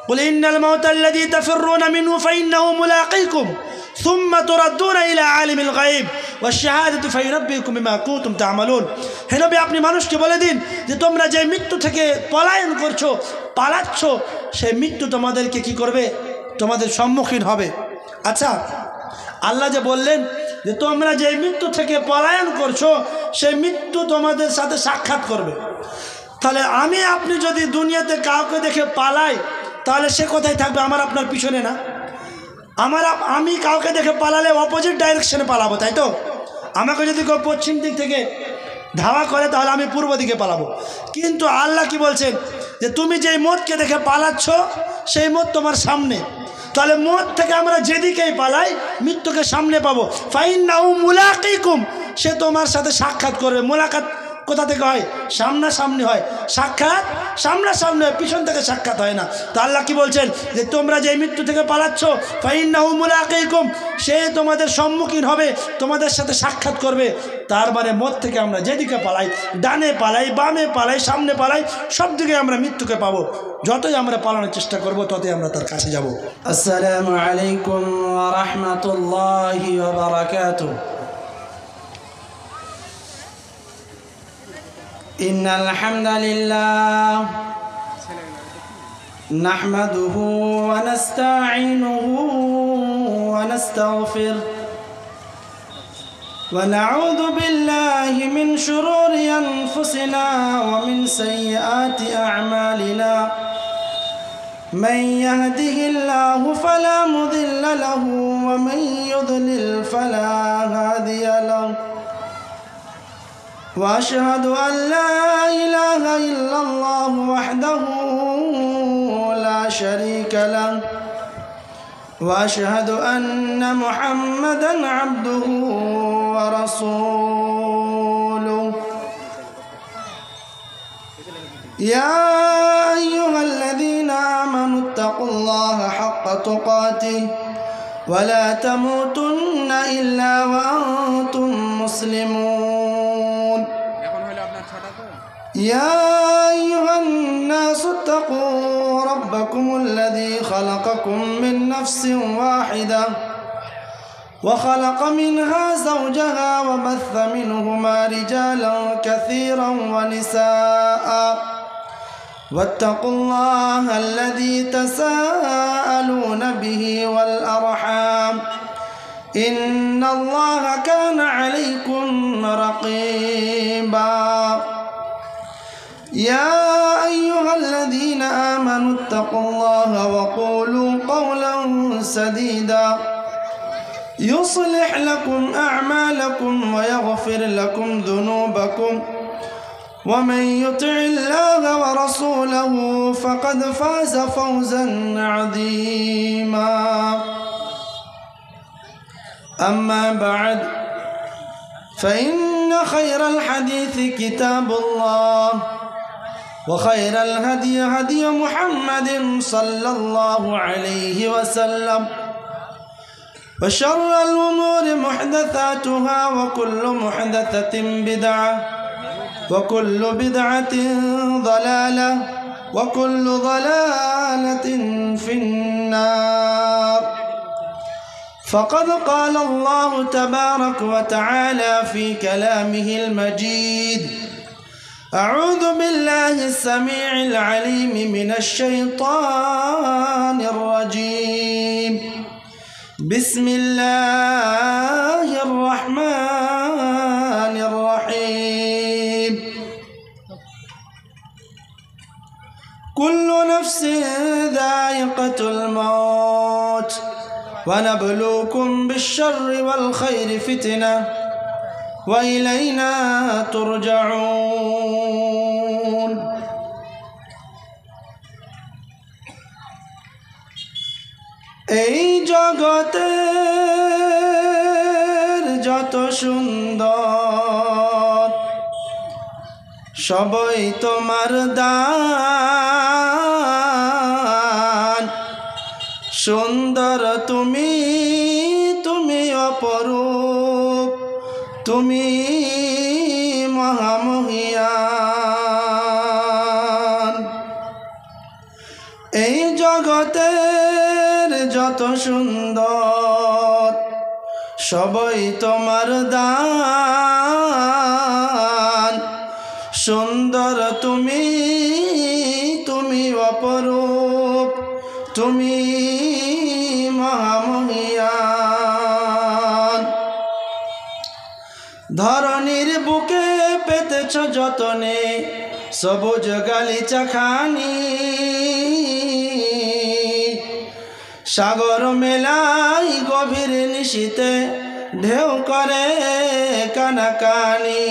কুল ইন্নাল মাউতাল্লাযী তাফিররুনা মিনহু ফাইন্নাহু মুলাকীকুম সুম্মা তুরাদ্দুনা ইলা আলিমিল গায়ব ওয়াশ-শাহাদাতি ফায়ুনাব্বিউকুম বিমা কুনতুম তা'মালুন। হে নবী, আপনি মানুষকে বলে দিন যে তোমরা যে মৃত্যু থেকে পলায়ন করছো, পালাচ্ছ, সেই মৃত্যু তোমাদেরকে কি করবে? তোমাদের সম্মুখীন হবে। আচ্ছা, আল্লাহ যে বললেন যে তোমরা যে মৃত্যু থেকে পলায়ন করছো সেই মৃত্যু তোমাদের সাথে সাক্ষাৎ করবে, তাহলে আমি আপনি যদি দুনিয়াতে কাউকে দেখে পালাই তাহলে সে কোথায় থাকবে? আমার আপনার পিছনে না? আমি কাউকে দেখে পালালে অপোজিট ডাইরেকশনে পালাবো, তাই তো? আমাকে যদি কেউ পশ্চিম দিক থেকে ধাওয়া করে তাহলে আমি পূর্ব দিকে পালাবো। কিন্তু আল্লাহ কি বলছেন যে তুমি যেই মতকে দেখে পালাচ্ছ সেই মত তোমার সামনে, তাহলে মত থেকে আমরা যেদিকেই পালাই মৃত্যুকে সামনে পাবো। ফাইন্নাহু মুলাকীকুম, সে তোমার সাথে সাক্ষাৎ করবে। মোলাকাত কোথা থেকে হয়? সামনাসামনি হয়। সাক্ষাৎ সামনাসামনি হয়, পিছন থেকে সাক্ষাৎ হয় না। তো আল্লাহ কি বলছেন যে তোমরা যে মৃত্যু থেকে পালাচ্ছ ফাইন্নাহু মুলাকীকুম, সে তোমাদের সম্মুখীন হবে, তোমাদের সাথে সাক্ষাৎ করবে। তার মানে মত থেকে আমরা যেদিকে পালাই, ডানে পালাই, বামে পালাই, সামনে পালাই, সব দিকে আমরা মৃত্যুকে পাবো। যতই আমরা পালানোর চেষ্টা করব ততই আমরা তার কাছে যাব। আসসালামু আলাইকুম ওয়া রাহমাতুল্লাহি ওয়া বারাকাতুহু। ইন্নাল হামদালিল্লাহ নাহমাদুহু ওয়া নাস্তাঈনুহু ওয়া নাস্তাগফিরুহ ওয়া নাউযু বিল্লাহি মিন শুরুরি আনফুসিনা ওয়া মিন সাইয়্যাতি আ'মালিনা। من يهده الله فلا مضل له ومن يضلل فلا هادي له وأشهد أن لا إله إلا الله وحده لا شريك له وأشهد أن محمدا عبده ورسوله. يا أيها الذين آمنوا اتقوا الله حق تقاته ولا تموتن إلا وأنتم مسلمون. يا أيها الناس اتقوا ربكم الذي خلقكم من نفس واحدة وخلق منها زوجها وبث منهما رجالا كثيرا ونساء واتقوا الله الذي تساءلون به والأرحام إن الله كان عليكم رقيبا. يا أيها الذين آمنوا اتقوا الله وقولوا قولا سديدا يصلح لكم أعمالكم ويغفر لكم ذنوبكم ومن يطع الله ورسوله فقد فاز فوزا عظيما. أما بعد فإن خير الحديث كتاب الله وخير الهدي هدي محمد صلى الله عليه وسلم وشر الأمور محدثاتها وكل محدثة بدعة وكل بدعة ضلالة وكل ضلالة في النار. فقد قال الله تبارك وتعالى في كلامه المجيد: أعوذ بالله السميع العليم من الشيطان الرجيم. بسم الله الرحمن الرحيم. كل نفس ذائقة الموت ونبلوكم بالشر والخير فتنة وإلينا ترجعون. এই জগতের যত সুন্দর সবই তোমার দান। সুন্দর তুমি, তুমি অপরূপ, তুমি মহামহিয়ান। এই জগতের যত সুন্দর সবই তোমার দান। সুন্দর তুমি, তুমি অপরূপ, তুমি মহামহিয়ান। ধরনীর বুকে পেতেছ যতনে সবুজ গালিচা খানি। সাগর মেলাই গভীর নিশীতে ঢেউ করে কানাকানি।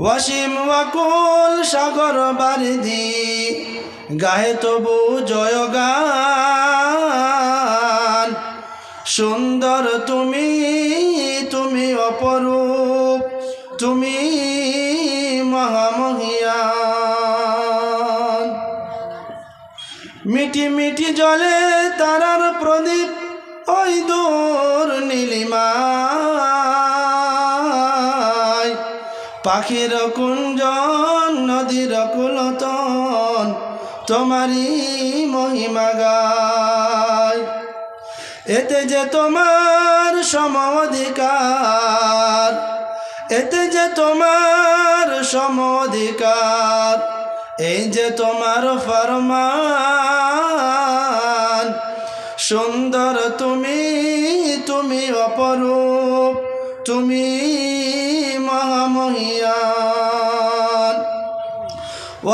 ওয়াসিম ওয়াকুল সাগর বারিধি গাহে তবু জয়গান। সুন্দর তুমি, তুমি অপরূপ, তুমি মহামহিয়ান। মিটি মিটি জলে তারার প্রদীপ ওই দূর নীলিমায়। পাখির কুঞ্জন নদীর কুলতন তোমারই মহিমা গায়। এতে যে তোমার সম অধিকার, এতে যে তোমার সম অধিকার, এই যে তোমার ফরমান। সুন্দর তুমি, তুমি অপরূপ, তুমি মহামহিয়ান।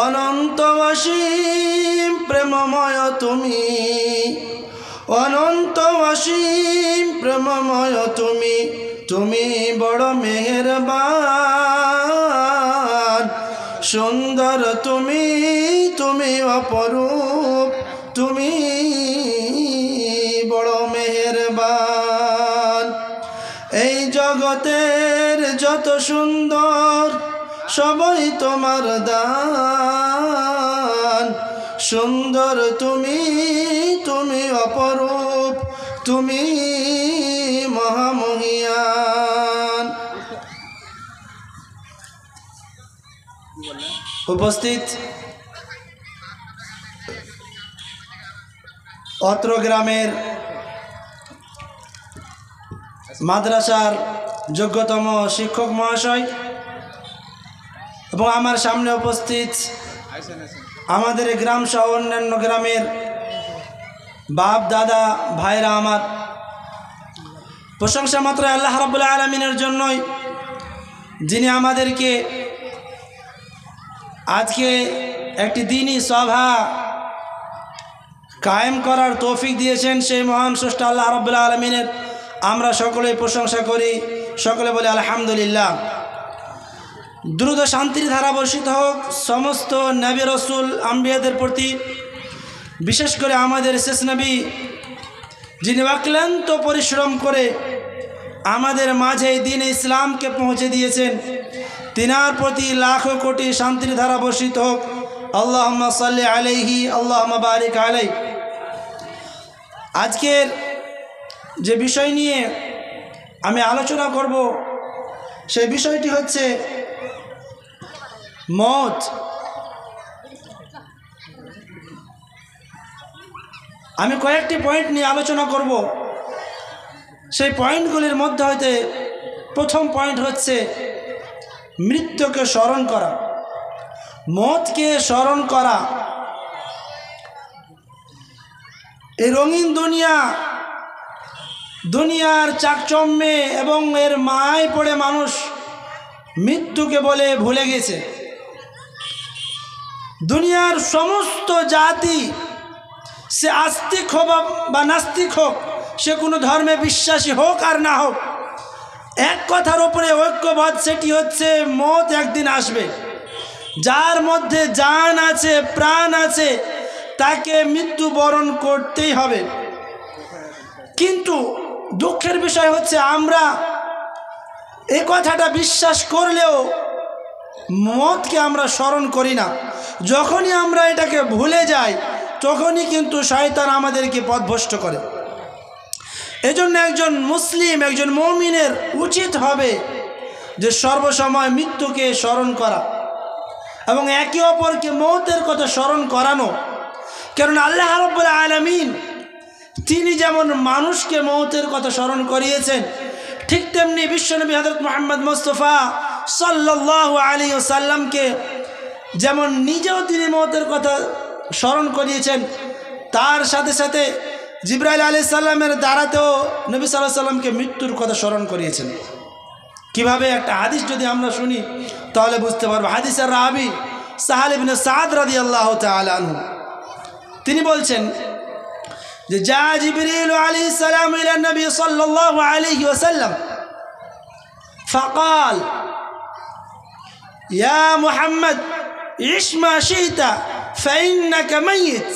অনন্ত অসীম প্রেমময় তুমি, অনন্ত অসীম প্রেমময় তুমি, তুমি বড় মেহেরবান। সুন্দর তুমি, তুমি অপরূপ, তুমি বড় মেহেরবান। এই জগতের যত সুন্দর সবই তোমার দান। সুন্দর তুমি, তুমি অপরূপ, তুমি মহামহিয়ান। উপস্থিত অত্র গ্রামের মাদ্রাসার যোগ্যতম শিক্ষক মহাশয় এবং আমার সামনে উপস্থিত আমাদের গ্রাম সহ অন্যান্য গ্রামের বাপ দাদা ভাইরা, আমার প্রশংসা মাত্র আল্লাহ রাব্বুল আলামিনের জন্যই, যিনি আমাদেরকে আজকে একটি দিনই সভা কায়েম করার তৌফিক দিয়েছেন। সেই মহান স্রষ্টা আল্লাহ রাব্বুল আলামিনের আমরা সকলেই প্রশংসা করি, সকলে বলি আলহামদুলিল্লাহ। দ্রুত শান্তির ধারা বর্ষিত হোক সমস্ত নবী রসুল আম্বিয়াদের প্রতি, বিশেষ করে আমাদের শেষ নবী যিনি অক্লান্ত পরিশ্রম করে আমাদের মাঝে দিন ইসলামকে পৌঁছে দিয়েছেন, তিনার প্রতি লাখো কোটি শান্তির ধারা বর্ষিত হোক। আল্লাহুম্মা সাল্লি আলাইহি, আল্লাহুম্মা বারিক আলাইহি। আজকের যে বিষয় নিয়ে আমি আলোচনা করব সেই বিষয়টি হচ্ছে মওত। আমি কয়েকটি পয়েন্ট নিয়ে আলোচনা করব। সেই পয়েন্টগুলির মধ্যে হইতে প্রথম পয়েন্ট হচ্ছে মৃত্যুকে স্মরণ করা, মওতকে স্মরণ করা। এই রঙিন দুনিয়ার চাকচম্যে এবং এর মায় পড়ে মানুষ মৃত্যুকে বলে ভুলে গেছে। দুনিয়ার সমস্ত জাতি, সে আস্তিক হোক বা নাস্তিক হোক, সে কোনো ধর্মে বিশ্বাসী হোক আর না হোক, এক কথার উপরে ঐক্যবদ্ধ, সেটি হচ্ছে মওত একদিন আসবে। যার মধ্যে জান আছে, প্রাণ আছে, তাকে মৃত্যুবরণ করতেই হবে। কিন্তু দুঃখের বিষয় হচ্ছে আমরা এই কথাটা বিশ্বাস করলেও মওতকে আমরা স্মরণ করি না। যখনই আমরা এটাকে ভুলে যাই তখনই কিন্তু শয়তান আমাদেরকে পথভ্রষ্ট করে। এজন্য একজন মুসলিম, একজন মুমিনের উচিত হবে যে সর্বসময় মৃত্যুকে স্মরণ করা এবং একে অপরকে মৌতের কথা স্মরণ করানো। কারণ আল্লাহ রাব্বুল আলামিন তিনি যেমন মানুষকে মৌতের কথা স্মরণ করিয়েছেন, ঠিক তেমনি বিশ্বনবী হযরত মুহাম্মদ মুস্তাফা সাল্লাল্লাহু আলাইহি ওয়াসাল্লামকে যেমন নিজেও তিনি মৌতের কথা স্মরণ করিয়েছেন, তার সাথে সাথে জিবরাইল আলাইহিস সালামের দ্বারাতেও নবী সাল্লাল্লাহু আলাইহি সাল্লামকে মৃত্যুর কথা স্মরণ করিয়েছেন। কিভাবে? একটা হাদিস যদি আমরা শুনি তাহলে বুঝতে পারবো। হাদিসের রাবি সাহাল ইবনে সাদ রাদিয়াল্লাহু তাআলা আনহু তিনি বলছেন যে যা জিবরিল আলাইহিস সালাম ইলা নবী সাল্লাল্লাহু আলাইহি ওয়াসাল্লাম فقال يا محمد عش ما شئت فإنك ميت।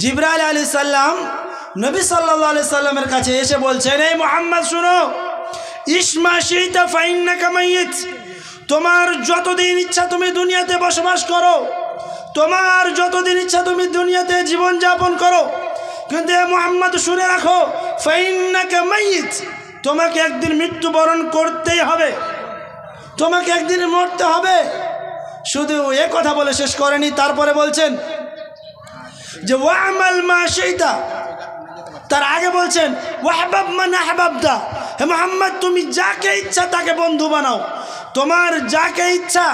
জিবরাইল আলাইহিস সালাম নবী সাল্লাল্লাহু আলাইহি সাল্লামের কাছে এসে বলছেন, এই মুহাম্মদ শুনো, ইসমা শিতা ফাইন্নাকা মাইয়িত, তোমার যতদিন ইচ্ছা তুমি দুনিয়াতে বসবাস করো, তোমার যতদিন ইচ্ছা তুমি দুনিয়াতে জীবন যাপন করো, কিন্তু এ মুহাম্মদ শুনে রাখো, ফাইন্নাকা মাইয়িত, তোমাকে একদিন মৃত্যুবরণ করতেই হবে, তোমাকে একদিন মরতে হবে। শুধু এ কথা বলে শেষ করেনি, তারপরে বলছেন যে ওয়ামাল মা শিতা, তার আগে বলছেন ওয়াহবাব মান আহবাবতা, হে মুহাম্মদ তুমি যাকে ইচ্ছা তাকে বন্ধু বানাও, তোমার যাকে ইচ্ছা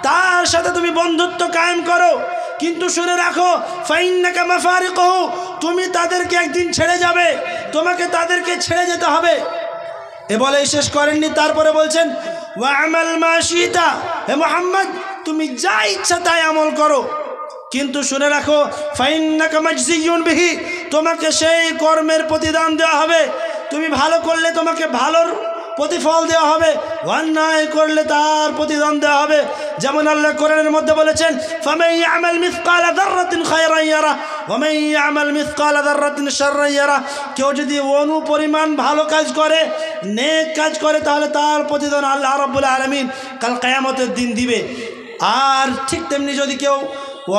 তার সাথে তুমি বন্ধুত্ব কায়েম করো, কিন্তু শুনে রাখো ফাইন্নাকা মাফারিকুহু, তুমি তাদেরকে একদিন ছেড়ে যাবে, তোমাকে তাদেরকে ছেড়ে যেতে হবে। এ বলেই শেষ করেননি, তারপরে বলছেন ওয়ামাল মা শিতা, হে মুহাম্মদ তুমি যা ইচ্ছা তাই আমল করো, কিন্তু শুনে রাখো ফাইন্নাকা মাজজিয়ুন বিহি, তোমাকে সেই কর্মের প্রতিদান দেওয়া হবে, তুমি ভালো করলে তোমাকে ভালোর প্রতিফল দেওয়া হবে, অন্যায় করলে তার প্রতিদান দেওয়া হবে। যেমন আল্লাহ কোরআনের মধ্যে বলেছেন ফামান ইয়ামাল মিসকালা যাররাতিন খায়রান ইয়ারা ওয়া মান ইয়ামাল মিসকালা যাররাতিন শাররান ইয়ারা, কেউ যদি অনু পরিমাণ ভালো কাজ করে, নেক কাজ করে, তাহলে তার প্রতিদান আল্লাহ রাব্বুল আলামিন কাল কিয়ামতের দিন দিবে। আর ঠিক তেমনি যদি কেউ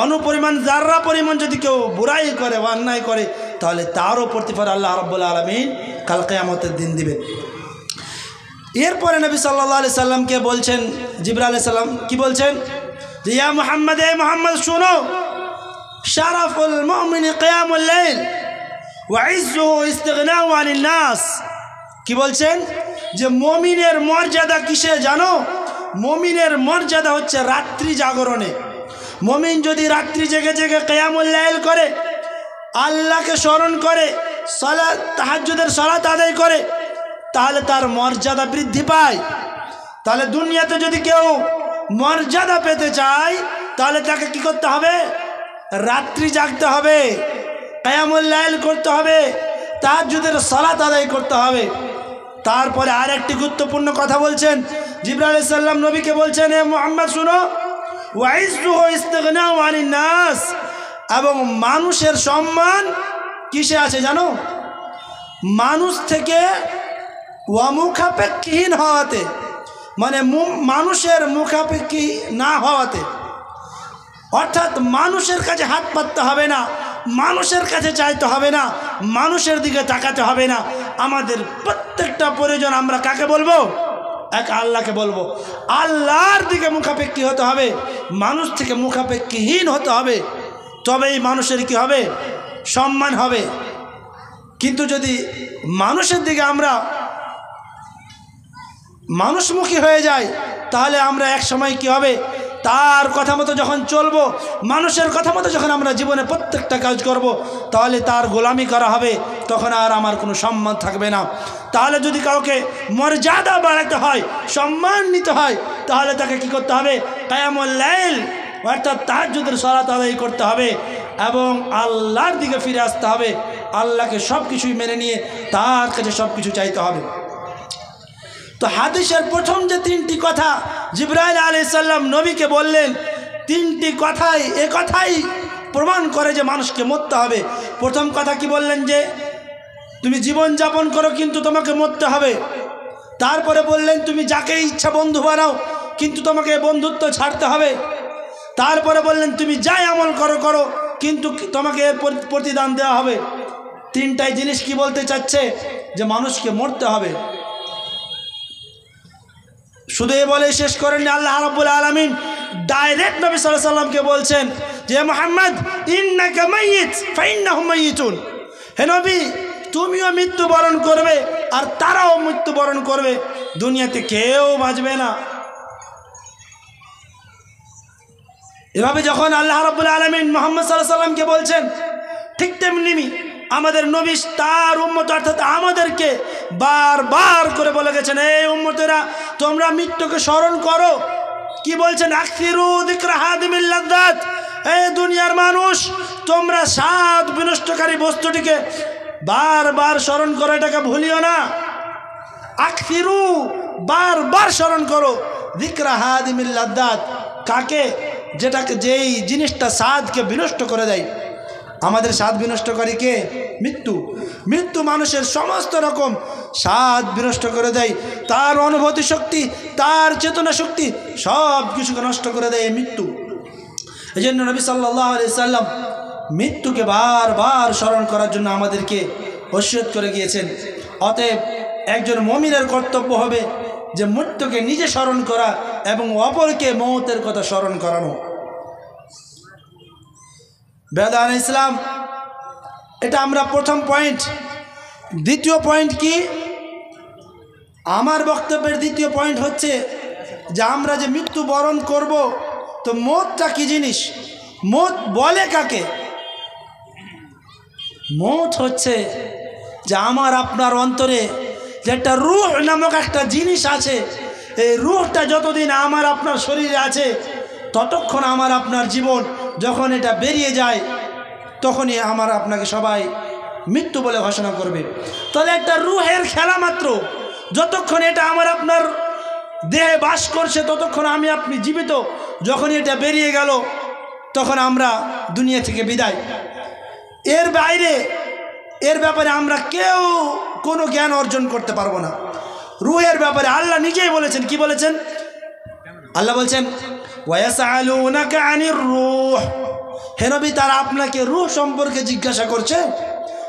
অনুপরিমাণ যাররা পরিমাণ যদি কেউ বুরাই করে, অন্যায় করে, তাহলে তারও প্রতিফল আল্লাহ রাব্বুল আলামিন কাল কিয়ামতের দিন দিবে। এরপরে নবী সাল্লাল্লাহু আলাইহি সাল্লামকে বলছেন, জিবরাইল আলাইহিস সালাম কি বলছেন যে ইয়া মুহাম্মদ, এ মুহাম্মদ শুনো, শারাফুল মুমিনি কিয়ামুল লাইল ওয়া ইজ্জুহু ইস্তিগনাউ আনিন নাস। কি বলছেন যে মুমিনের মর্যাদা কিসে জানো? মুমিনের মর্যাদা হচ্ছে রাত্রি জাগরণে। মুমিন যদি রাত্রি জেগে জেগে কিয়ামুল লাইল করে, আল্লাহকে স্মরণ করে, সালাত তাহাজ্জুদের সালাত আদায় করে, তাহলে তার মর্যাদা বৃদ্ধি পায়। তাহলে দুনিয়াতে যদি কেউ মর্যাদা পেতে চায়, তাহলে তাকে কি করতে হবে? রাত্রি জাগতে হবে, কিয়ামুল লাইল করতে হবে, তাহাজ্জুদের সালাত আদায় করতে হবে। তারপরে আরেকটি গুরুত্বপূর্ণ কথা বলছেন, জিবরাইল আলাইহিস সালাম নবীকে বলছেন, হে মুহাম্মদ শুনো, ওয়া ইজ্জুহু ইস্তিগনাউ আনিন নাস, এবং মানুষের সম্মান কিসে আছে জানো? মানুষ থেকে মুখাপেক্ষীহীন হওয়াতে, মানে মানুষের মুখাপেক্ষী না হওয়াতে। অর্থাৎ মানুষের কাছে হাত পাততে হবে না, মানুষের কাছে চাইতে হবে না, মানুষের দিকে তাকাতে হবে না। আমাদের প্রত্যেকটা প্রয়োজন আমরা কাকে বলবো? এক আল্লাহকে বলবো। আল্লাহর দিকে মুখাপেক্ষী হতে হবে, মানুষ থেকে মুখাপেক্ষীহীন হতে হবে, তবেই মানুষের কি হবে? সম্মান হবে। কিন্তু যদি মানুষের দিকে আমরা মানুষমুখী হয়ে যায়, তাহলে আমরা এক সময় কি হবে? তার কথা মতো যখন চলবো, মানুষের কথা মতো যখন আমরা জীবনে প্রত্যেকটা কাজ করব, তাহলে তার গোলামি করা হবে, তখন আর আমার কোনো সম্মান থাকবে না। তাহলে যদি কাউকে মর্যাদা বাড়াতে হয়, সম্মান নিতে হয়, তাহলে তাকে কি করতে হবে? কিয়ামুল লাইল অর্থাৎ তাহাজ্জুদের সালাত আদায় করতে হবে এবং আল্লাহর দিকে ফিরে আসতে হবে। আল্লাহকে সব কিছুই মেনে নিয়ে তার কাছে সব কিছু চাইতে হবে। তো হাদিসের প্রথম যে তিনটি কথা জিবরাইল আলাইহিস সালাম নবীকে বললেন, তিনটি কথাই কথাই প্রমাণ করে যে মানুষকে মরতে হবে। প্রথম কথা কি বললেন? যে তুমি জীবন যাপন করো, কিন্তু তোমাকে মরতে হবে। তারপরে বললেন তুমি যাকে ইচ্ছা বন্ধু বানাও, কিন্তু তোমাকে বন্ধুত্ব ছাড়তে হবে। তারপরে বললেন তুমি যাই আমল করো করো, কিন্তু তোমাকে এর প্রতিদান দেওয়া হবে। তিনটাই জিনিস কি বলতে চাচ্ছে? যে মানুষকে মরতে হবে। শুধু এ বলে শেষ করেননি, আল্লাহ রাব্বুল আলামিন ডাইরেক্ট নবী সাল্লাল্লাহু আলাইহি সাল্লামকে বলছেন যে মুহাম্মদ ইন্নাকা মাইয়িত ফাইন্নাহুম মাইয়িতুন, হে নবী তুমিও মৃত্যুবরণ করবে আর তারাও মৃত্যুবরণ করবে, দুনিয়াতে কেউ বাঁচবে না। এভাবে যখন আল্লাহ রাব্বুল আলামিন মুহাম্মদ সাল্লাল্লাহু আলাইহি সাল্লামকে বলছেন, ঠিক তেমনি আমাদের নবী তার উম্মত অর্থাৎ আমাদেরকে বারবার করে বলে গেছেন, এই উম্মতেরা তোমরা মৃত্যুকে স্মরণ করো। কি বলছেন? আকসিরু যিকরা হাদিমিল লাযযাত, এই দুনিয়ার মানুষ তোমরা স্বাদ বিনষ্টকারী বস্তুটিকে বারবার স্মরণ করো, এটাকে ভুলিও না। আকসিরু, বারবার স্মরণ করো, যিকরা হাদিমিল লাযযাত, কাকে? যেটাকে, যেই জিনিসটা স্বাদকে বিনষ্ট করে দেয়। আমাদের স্বাদ বিনষ্টকারী কে? মৃত্যু। মৃত্যু মানুষের সমস্ত রকম স্বাদ বিনষ্ট করে দেয়, তার অনুভূতি শক্তি, তার চেতনা শক্তি সব কিছুকে নষ্ট করে দেয় মৃত্যু। এই জন্য নবী সাল্লাল্লাহু আলাইহি সাল্লাম মৃত্যুকে বারবার স্মরণ করার জন্য আমাদেরকে ওসিয়ত করে গিয়েছেন। অতএব একজন মুমিনের কর্তব্য হবে যে মৃত্যুকে নিজে স্মরণ করা এবং অপরকে মওতের কথা স্মরণ করানো। বেদান ইসলাম, এটা আমরা প্রথম পয়েন্ট। দ্বিতীয় পয়েন্ট কি? আমার বক্তব্যের দ্বিতীয় পয়েন্ট হচ্ছে যে আমরা যে মৃত্যুবরণ করব, তো মওতটা কি জিনিস? মওত বলে কাকে? মওত হচ্ছে যে আমার আপনার অন্তরে যে একটা রূহ নামক একটা জিনিস আছে, এই রূহটা যতদিন আমার আপনার শরীরে আছে ততক্ষণ আমার আপনার জীবন, যখন এটা বেরিয়ে যায় তখনই আমার আপনাকে সবাই মৃত্যু বলে ঘোষণা করবে। তাহলে একটা রূহের খেলা মাত্র, যতক্ষণ এটা আমার আপনার দেহে বাস করছে ততক্ষণ আমি আপনি জীবিত, যখনই এটা বেরিয়ে গেল তখন আমরা দুনিয়া থেকে বিদায়। এর বাইরে এর ব্যাপারে আমরা কেউ কোনো জ্ঞান অর্জন করতে পারবো না। রূহের ব্যাপারে আল্লাহ নিজেই বলেছেন। কি বলেছেন? আল্লাহ বলছেন ওয়ায়াসআলুনাকা আনির রূহ, হে নবী তারা আপনাকে রূহ সম্পর্কে জিজ্ঞাসা করছে,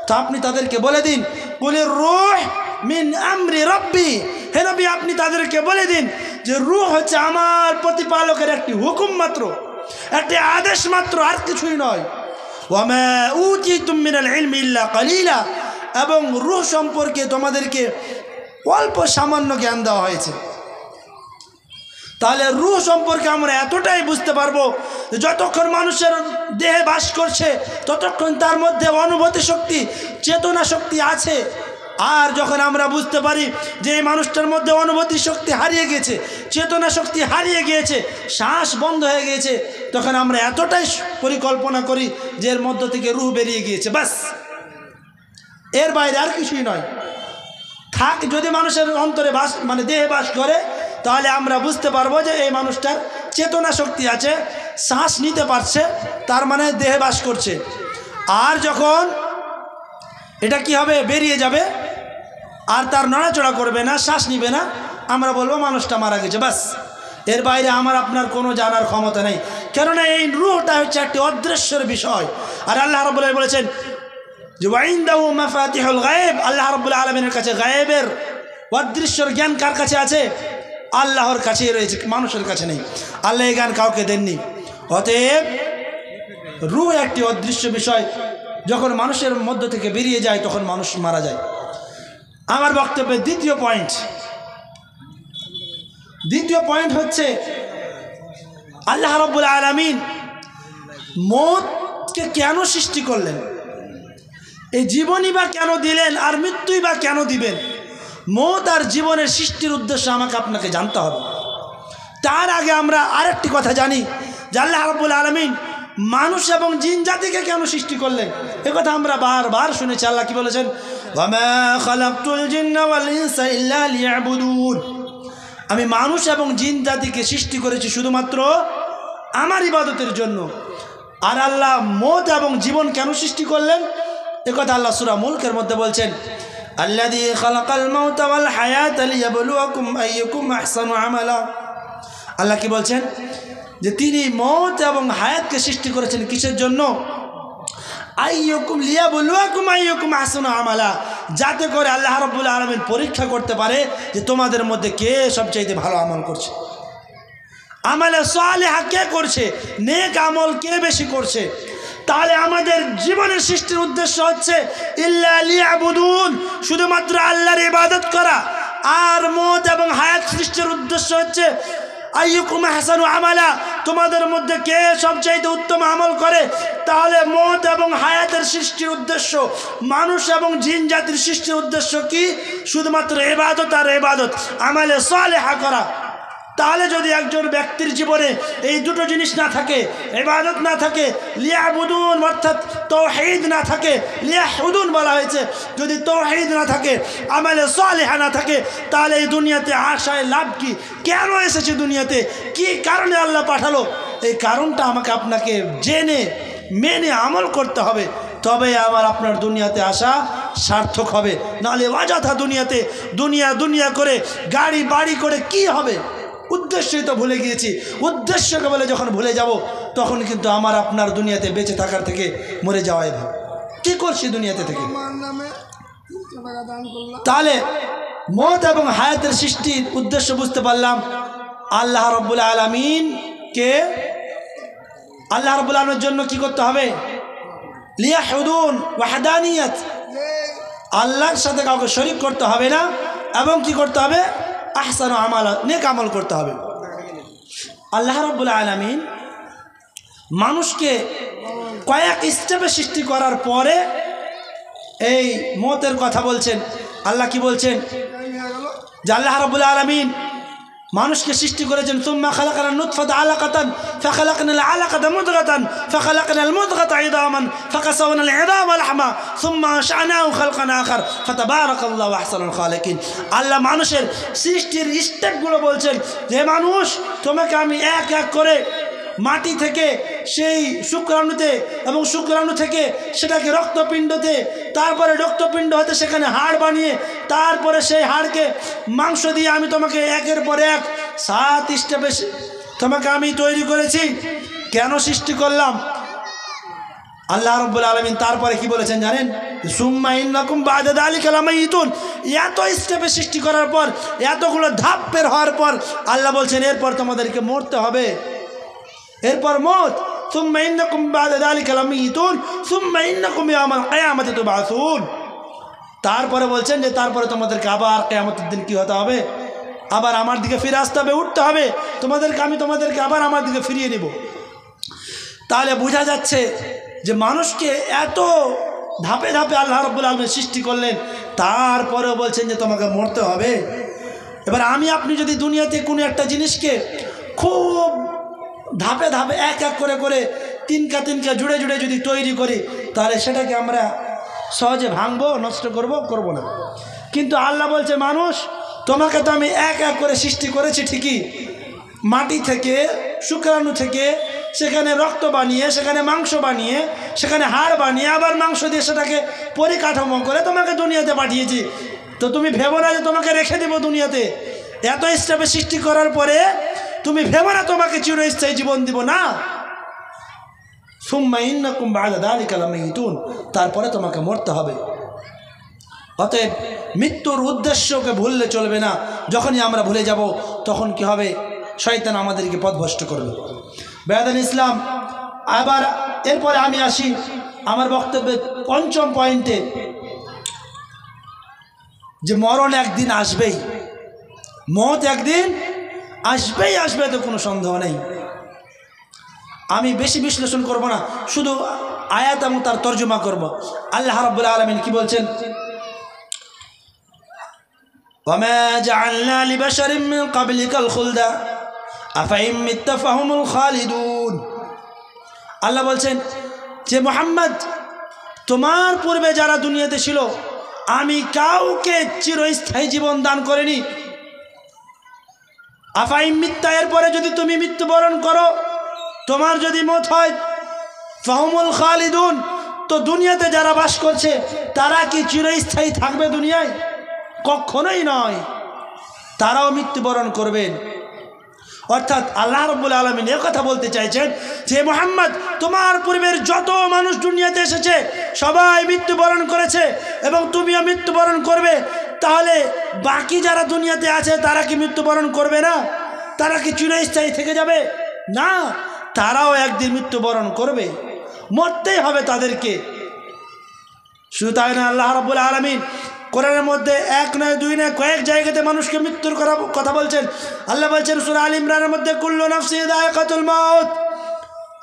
তো আপনি তাদেরকে বলে দিন কুলির রূহ মিন আমরি রব্বি, হে নবী আপনি তাদেরকে বলে দিন যে রূহ হচ্ছে আমার প্রতিপালকের একটি হুকুম মাত্র, একটি আদেশ মাত্র, আর কিছুই নয়। ওয়ামা উতিতুম মিনাল ইলমি ইল্লা কালিলা, এবং রূহ সম্পর্কে তোমাদেরকে অল্প সামান্য জ্ঞান দেওয়া হয়েছে। তাহলে রূহ সম্পর্কে আমরা এতটাই বুঝতে পারবো যে যতক্ষণ মানুষের দেহে বাস করছে ততক্ষণ তার মধ্যে অনুভূতি শক্তি, চেতনা শক্তি আছে। আর যখন আমরা বুঝতে পারি যে এই মানুষটার মধ্যে অনুভূতি শক্তি হারিয়ে গেছে, চেতনা শক্তি হারিয়ে গিয়েছে, শ্বাস বন্ধ হয়ে গিয়েছে, তখন আমরা এতটাই পরিকল্পনা করি যে এর মধ্য থেকে রূহ বেরিয়ে গিয়েছে, বাস, এর বাইরে আর কিছুই নয়। থাক যদি মানুষের অন্তরে বাস মানে দেহে বাস করে, তাহলে আমরা বুঝতে পারবো যে এই মানুষটার চেতনা শক্তি আছে, শ্বাস নিতে পারছে, তার মানে দেহে বাস করছে। আর যখন এটা কি হবে, বেরিয়ে যাবে আর তার নড়াচড়া করবে না, শ্বাস নিবে না, আমরা বলবো মানুষটা মারা গেছে, বাস। এর বাইরে আমার আপনার কোনো জানার ক্ষমতা নেই, কেননা এই রূহটা হচ্ছে একটি অদৃশ্যের বিষয়। আর আল্লাহ রাব্বুল আলামিন বলেছেন যে ওয়াইনদাহু মাফাতিহুল গায়ব, আল্লাহ রাব্বুল আলামিনের কাছে গায়েবের অদৃশ্যের জ্ঞান কার কাছে আছে? আল্লাহর কাছেই রয়েছে, মানুষের কাছে নেই। আল্লাহ এই জ্ঞান কাউকে দেননি। অতএব রূহ একটি অদৃশ্য বিষয়, যখন মানুষের মধ্য থেকে বেরিয়ে যায় তখন মানুষ মারা যায়। আমার বক্তব্যের দ্বিতীয় পয়েন্ট হচ্ছে আল্লাহ রাব্বুল আলামিন মওতকে কেন সৃষ্টি করলেন, এই জীবনই বা কেন দিলেন, আর মৃত্যুই বা কেন দিবেন? মওত আর জীবনের সৃষ্টির উদ্দেশ্য আমাকে আপনাকে জানতে হবে। তার আগে আমরা আরেকটি কথা জানি যে আল্লাহ রাব্বুল আলামিন মানুষ এবং জিন জাতিকে কেন সৃষ্টি করলেন, এ কথা আমরা বারবার শুনেছি। আল্লাহ কি বলেছেন? ওয়ামা খালাকতুল জিন্না ওয়াল ইনসা ইল্লা লিয়াবুদুন, আমি মানুষ এবং জিন জাতিকে সৃষ্টি করেছি শুধুমাত্র আমার ইবাদতের জন্য। আর আল্লাহ মওত এবং জীবন কেন সৃষ্টি করলেন, এ কথা আল্লাহ সূরা মুলকের মধ্যে বলছেন আল্লাযী খালাকাল মাউতা ওয়াল হায়াতা লিয়াবলুয়াকুম আইয়ুকুম আহসানু আমালা। আল্লাহ কি বলছেন? যে তিনি মওত এবং হায়াতকে সৃষ্টি করেছেন কিসের জন্য? আইয়ুকুম লিয়াবলুয়াকুম আইয়ুকুম আহসানু আমালা, যাতে করে আল্লাহ রাব্বুল আলামিন পরীক্ষা করতে পারে যে তোমাদের মধ্যে কে সবচাইতে ভালো আমল করছে, আমলে সালেহা কে করছে, নেক আমল কে বেশি করছে। তাহলে আমাদের জীবনের সৃষ্টির উদ্দেশ্য হচ্ছে ইল্লা লিয়াবুদুন, শুধুমাত্র আল্লাহর ইবাদত করা। আর মওত এবং হায়াত সৃষ্টির উদ্দেশ্য হচ্ছে আইয়ুকুম আহসানু আমালা, তোমাদের মধ্যে কে সবচাইতে উত্তম আমল করে। তাহলে মওত এবং হায়াতের সৃষ্টির উদ্দেশ্য, মানুষ এবং জিন জাতির সৃষ্টির উদ্দেশ্য কি? শুধুমাত্র ইবাদত আর ইবাদত, আমলে সালেহা করা। তাহলে যদি একজন ব্যক্তির জীবনে এই দুটো জিনিস না থাকে, ইবাদত না থাকে, লিয়াবুদুন অর্থাৎ তাওহীদ না থাকে, লিয়াহুদুন বলা হয়েছে, যদি তাওহীদ না থাকে, আমলে সালেহা না থাকে, তাহলে এই দুনিয়াতে আশায় লাভ কি? কেন এসেছে দুনিয়াতে? কি কারণে আল্লাহ পাঠালো? এই কারণটা আমাকে আপনাকে জেনে মেনে আমল করতে হবে, তবে আবার আপনার দুনিয়াতে আসা সার্থক হবে। নাহলে অযথা দুনিয়াতে দুনিয়া করে গাড়ি বাড়ি করে কি হবে? উদ্দেশ্যই তো ভুলে গিয়েছি। উদ্দেশ্যকে বলে যখন ভুলে যাব, তখন কিন্তু আমার আপনার দুনিয়াতে বেঁচে থাকার থেকে মরে যাওয়াই ভালো। কি করছি দুনিয়াতে থেকে? তাহলে মওত এবং হায়াতের সৃষ্টির উদ্দেশ্য বুঝতে পারলাম। আল্লাহ রাব্বুল আলামিন কে, আল্লাহ রাব্বুল আলামিনের জন্য কি করতে হবে? লিয়াহুদুন ওয়াহদানিয়াত, আল্লাহর সাথে কাউকে শরীক করতে হবে না, এবং কি করতে হবে? আহসানু আমালা, নেক আমল করতে হবে। আল্লাহ রাব্বুল আলামিন মানুষকে কয়েক স্টেপে সৃষ্টি করার পরে এই মওতের কথা বলছেন। আল্লাহ কি বলছেন? যে আল্লাহ রাব্বুল আলামিন মানুষকে সৃষ্টি করেছেন, সুম্মা খালাকনা নুতফাতা আলাকাতান ফাখালাকনাল আলাকাতা মুদগাতান ফাখালাকনাল মুদগাতা ইদামান ফাকাসাওনাল ইদামা লাহমা সুম্মা আনশানাহু খালকান আখার ফাতাবারাকাল্লাহু আহসানুল খালিকিন। আল্লাহ মানুষের সৃষ্টির স্টেপগুলো বলছেন যে মানুষ, তোমাকে আমি এক এক করে মাটি থেকে সেই শুক্রাণুতে, এবং শুক্রাণু থেকে সেটাকে রক্তপিণ্ডতে, তারপরে রক্তপিণ্ড হতে সেখানে হাড় বানিয়ে, তারপরে সেই হাড়কে মাংস দিয়ে আমি তোমাকে একের পর এক 7 স্টেপে তোমাকে আমি তৈরি করেছি। কেন সৃষ্টি করলাম? আল্লাহ রাব্বুল আলামিন তারপরে কি বলেছেন জানেন? সুম্মা ইন্নাকুম বা'দা যালিকা লামাইতুন। এত স্টেপে সৃষ্টি করার পর, এতগুলো ধাপ বের হওয়ার পর আল্লাহ বলছেন এরপর তোমাদেরকে মরতে হবে, এরপর মওত। সুম্মা ইন্নাকুম বা'দা যালিকা লামাইতুন সুম্মা ইন্নাকুম ইয়াওমাল কিয়ামাতি তুবআসুন। তারপরে বলছেন যে তারপরে তোমাদেরকে আবার কিয়ামতের দিন কি হতে হবে? আবার আমার দিকে ফিরে আসতে হবে, উঠতে হবে, আমি তোমাদেরকে আবার আমার দিকে ফিরিয়ে নেব। তাহলে বোঝা যাচ্ছে যে মানুষকে এত ধাপে ধাপে আল্লাহ রাব্বুল আলামিন সৃষ্টি করলেন, তারপরেও বলছেন যে তোমাকে মরতে হবে। এবার আপনি যদি দুনিয়াতে কোনো একটা জিনিসকে খুব ধাপে ধাপে এক এক করে করে তিনকা জুড়ে জুড়ে যদি তৈরি করি, তাহলে সেটাকে আমরা সহজে ভাঙবো, নষ্ট করব না। কিন্তু আল্লাহ বলছে মানুষ, তোমাকে তো আমি এক এক করে সৃষ্টি করেছি ঠিকই, মাটি থেকে, শুক্রাণু থেকে, সেখানে রক্ত বানিয়ে, সেখানে মাংস বানিয়ে, সেখানে হাড় বানিয়ে, আবার মাংস দিয়ে সেটাকে পরিকাঠামো করে তোমাকে দুনিয়াতে পাঠিয়েছি। তো তুমি ভেবো না যে তোমাকে রেখে দেবো দুনিয়াতে। এত স্টেপে সৃষ্টি করার পরে তুমি ভেবো না তোমাকে চিরস্থায়ী জীবন দিব না। সুম্মা ইন্নাকুম বা'দা যালিকা লামাইতুন, তারপরে তোমাকে মরতে হবে। অতএব মৃত্যুর উদ্দেশ্যকে ভুললে চলবে না। যখনই আমরা ভুলে যাব, তখন কি হবে? শয়তান আমাদেরকে পথভ্রষ্ট করবে। বেয়াদান ইসলাম, আবার এরপরে আমি আসি আমার বক্তব্যের 5ম পয়েন্টে, যে মরণ একদিন আসবেই, মওত একদিন আসবে, তো কোনো সন্দেহ নেই। আমি বেশি বিশ্লেষণ করব না, শুধু আয়াত এবং তার তর্জমা করব। আল্লাহ রাব্বুল আলামিন কি বলছেন? ওয়ামা জাআলনা লিবাশারিন মিন ক্বাবলিকাল খুলদা আফাইন মিত্তা ফাহুমুল খালিদুন। আল্লাহ বলছেন যে মুহাম্মদ, তোমার পূর্বে যারা দুনিয়াতে ছিল, আমি কাউকে চিরস্থায়ী জীবন দান করিনি। আফাইন মিত্তা, এরপরে যদি তুমি মৃত্যুবরণ করো, তোমার যদি মত হয়, ফাহুমুল খালিদুন, তো দুনিয়াতে যারা বাস করছে তারা কি চিরস্থায়ী থাকবে দুনিয়ায়? কখনোই নয়, তারাও মৃত্যুবরণ করবেন। অর্থাৎ আল্লাহ রাব্বুল আলামিন এই কথা বলতে চাইছেন যে মুহাম্মদ, তোমার পূর্বের যত মানুষ দুনিয়াতে এসেছে সবাই মৃত্যুবরণ করেছে এবং তুমিও মৃত্যুবরণ করবে। তাহলে বাকি যারা দুনিয়াতে আছে তারা কি মৃত্যুবরণ করবে না? তারা কি চিরস্থায়ী থেকে যাবে? না, তারাও একদিন মৃত্যুবরণ করবে, মরতেই হবে তাদেরকে। শুধু তাই না, আল্লাহ রাব্বুল আলামিন কোরআনের মধ্যে এক নয় দুই নয় কয়েক জায়গাতে মানুষকে মৃত্যুর কথা বলছেন। আল্লাহ বলছেন সূরা আল ইমরানের মধ্যে, কুল্লু নাফসিন যায়কাতুল মাউত,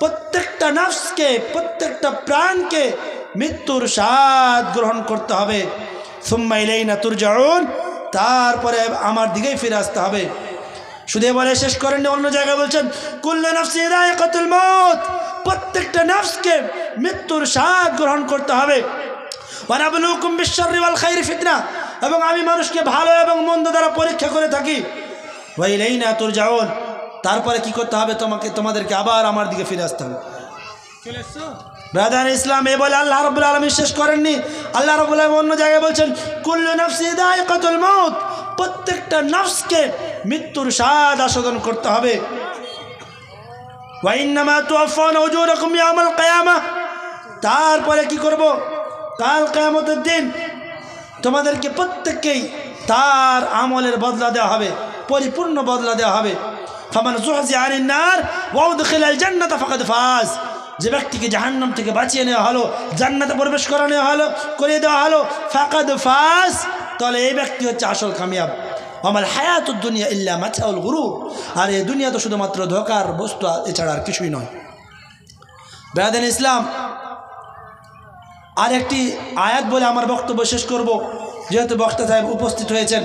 প্রত্যেকটা নফসকে, প্রত্যেকটা প্রাণকে মৃত্যুর স্বাদ গ্রহণ করতে হবে। সুম্মা ইলাইনা তুরজাউন, তারপরে আমার দিকেই ফিরে আসতে হবে। শুধু বলে শেষ করেননি, অন্য জায়গায় বলছেন কুল্লু নাফসিন যায়কাতুল মাউত, প্রত্যেকটা নফসকে মৃত্যুর স্বাদ গ্রহণ করতে হবে। ওয়ানাবলুকুম বিশ-শাররি ওয়াল খাইরি ফিতনা, এবং আমি মানুষকে ভালো এবং মন্দ দ্বারা পরীক্ষা করে থাকি। ওয়া ইলাইনা তুরজাউন, তারপরে কি করতে হবে? তোমাদেরকে আবার আমার দিকে ফিরে আসতে হবে। ব্রাদার ইসলাম, এ বলে আল্লাহ রাব্বুল আলামিন শেষ করেননি। আল্লাহ রাব্বুল আলামিন অন্য জায়গায় বলছেন কুল্লু নাফসিন যায়কাতুল মাউত, প্রত্যেকটা নফসকে মৃত্যুর স্বাদ আস্বাদন করতে হবে। ওয়া ইন্নামা তুওয়াফাউনা উজুরাকুম ইয়াওমাল কিয়ামাহ, তারপরে কি করব? কাল কিয়ামতের দিন তোমাদেরকে প্রত্যেককেই তার আমলের বদলা দেওয়া হবে, পরিপূর্ণ বদলা দেওয়া হবে। ফামান যুহজিয়া আনিন নার ওয়া উদখিলাল জান্নাতা ফাকাদ ফাজ, যে ব্যক্তিকে জাহান্নাম থেকে বাঁচিয়ে নেওয়া হলো, জান্নাতে প্রবেশ করিয়ে দেওয়া হলো, ফাকাদ ফাজ, তাহলে এই ব্যক্তি হচ্ছে আসল কামিয়াব। আমাল হায়াতুদ দুনিয়া ইল্লা মাতাউল গুরুর, আর এই দুনিয়া তো শুধুমাত্র ধোঁকার বস্তু, এছাড়া আর কিছুই নয়। ব্রাদার ইসলাম, আর একটি আয়াত বলে আমার বক্তব্য শেষ করব, যেহেতু বক্তা সাহেব উপস্থিত হয়েছেন।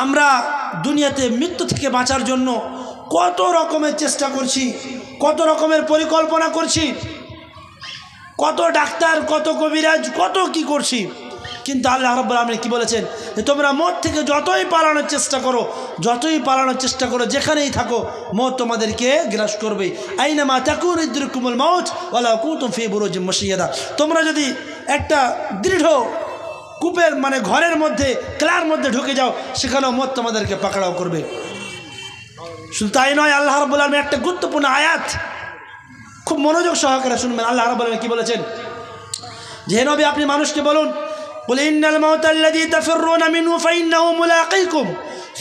আমরা দুনিয়াতে মৃত্যু থেকে বাঁচার জন্য কত রকমের চেষ্টা করছি, কত রকমের পরিকল্পনা করছি, কত ডাক্তার, কত কবিরাজ, কত কি করছি, কিন্তু আল্লাহ রাব্বুল আলামিন কি বলেছেন? যে তোমরা মত থেকে যতই পালানোর চেষ্টা করো, যেখানেই থাকো মত তোমাদেরকে গ্রাস করবে। আইনামা তাকুন ইদরিকুমুল মাউত ওয়ালাউ কুনতুম ফি বুরুজিম মুশাইয়াদা, তোমরা যদি একটা দৃঢ় কূপের মানে ঘরের মধ্যে, ক্লার মধ্যে ঢুকে যাও, সেখানেও মত তোমাদেরকে পাকড়াও করবে। শুধু তাই নয়, আল্লাহ রাব্বুল আলামিন একটা গুরুত্বপূর্ণ আয়াত, খুব মনোযোগ সহকারে শুনবেন। আল্লাহ রাব্বুল আলামিন কি বলেছেন? যে নবী, আপনি মানুষকে বলুন, কুল ইন্নাল মাউতা আল্লাযী তাফিররুনা মিনহু ফাইন্নাহু মুলাকীকুম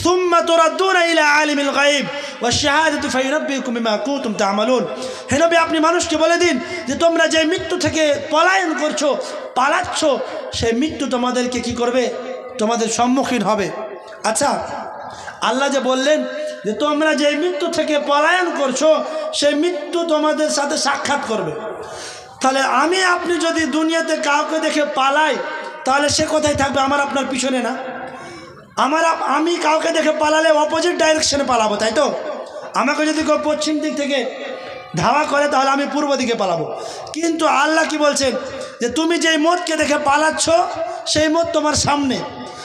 সুম্মা তুরাদ্দুনা ইলা আলিমিল গায়ব ওয়াশ-শাহাদাতি ফায়ুনাব্বিউকুম বিমা কুনতুম তা'মালুন। হে নবী, আপনি মানুষকে বলে দিন যে তোমরা যে মৃত্যু থেকে পলায়ন করছো, পালাচ্ছ, সেই মৃত্যু তোমাদেরকে কি করবে? তোমাদের সম্মুখীন হবে। আচ্ছা, আল্লাহ যে বললেন যে তোমরা যে মৃত্যু থেকে পলায়ন করছো, সেই মৃত্যু তোমাদের সাথে সাক্ষাৎ করবে। তাহলে আমি আপনি যদি দুনিয়াতে কাউকে দেখে পালাই, তাহলে সে কোথায় থাকবে? আমার আপনার পিছনে না? আমি কাউকে দেখে পালালে অপোজিট ডাইরেকশনে পালাবো, তাই তো? আমাকে যদি কেউ পশ্চিম দিক থেকে ধাওয়া করে, তাহলে আমি পূর্ব দিকে পালাবো। কিন্তু আল্লাহ কি বলছেন? যে তুমি যেই মতকে দেখে পালাচ্ছ, সেই মত তোমার সামনে।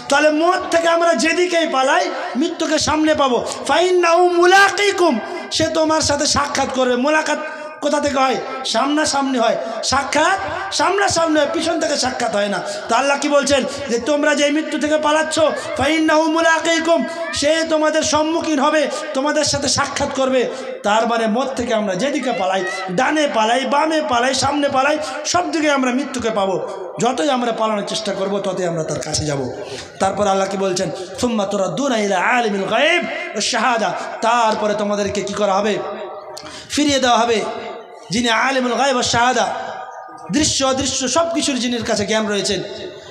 তাহলে মত থেকে আমরা যেদিকেই পালাই, মৃত্যুকে সামনে পাবো। ফাইন্নাহু মুলাকীকুম, সে তোমার সাথে সাক্ষাৎ করবে। মোলাকাত কোথা থেকে হয়? সামনাসামনি হয়। সাক্ষাৎ সামনাসামনি হয়, পিছন থেকে সাক্ষাৎ হয় না। তো আল্লাহ কি বলছেন? যে তোমরা যে মৃত্যু থেকে পালাচ্ছ, ফাইন্নাহু মুলাকীকুম, সে তোমাদের সম্মুখীন হবে, তোমাদের সাথে সাক্ষাৎ করবে। তার মানে মত থেকে আমরা যেদিকে পালাই, ডানে পালাই, বামে পালাই, সামনে পালাই, সব দিকে আমরা মৃত্যুকে পাবো। যতই আমরা পালানোর চেষ্টা করব, ততই আমরা তার কাছে যাব। তারপর আল্লাহ কি বলছেন? সুম্মা তুরাদ্দুনা ইলা আলিমিল গায়ব ওয়াশ-শাহাদা, তারপরে তোমাদেরকে কি করা হবে? ফিরিয়ে দেওয়া হবে যিনি আলিমুল গায়ব ওয়াশ-শাহাদা, দৃশ্য অদৃশ্য সব কিছুর যিনি কাছে জ্ঞান রয়েছেন।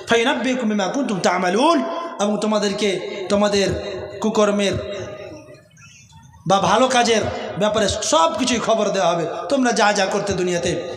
ফায়ুনাব্বিউকুম বিমা কুনতুম তা'মালুন, এবং তোমাদেরকে তোমাদের কুকর্মের বা ভালো কাজের ব্যাপারে সব কিছুই খবর দেওয়া হবে, তোমরা যা যা করতে দুনিয়াতে।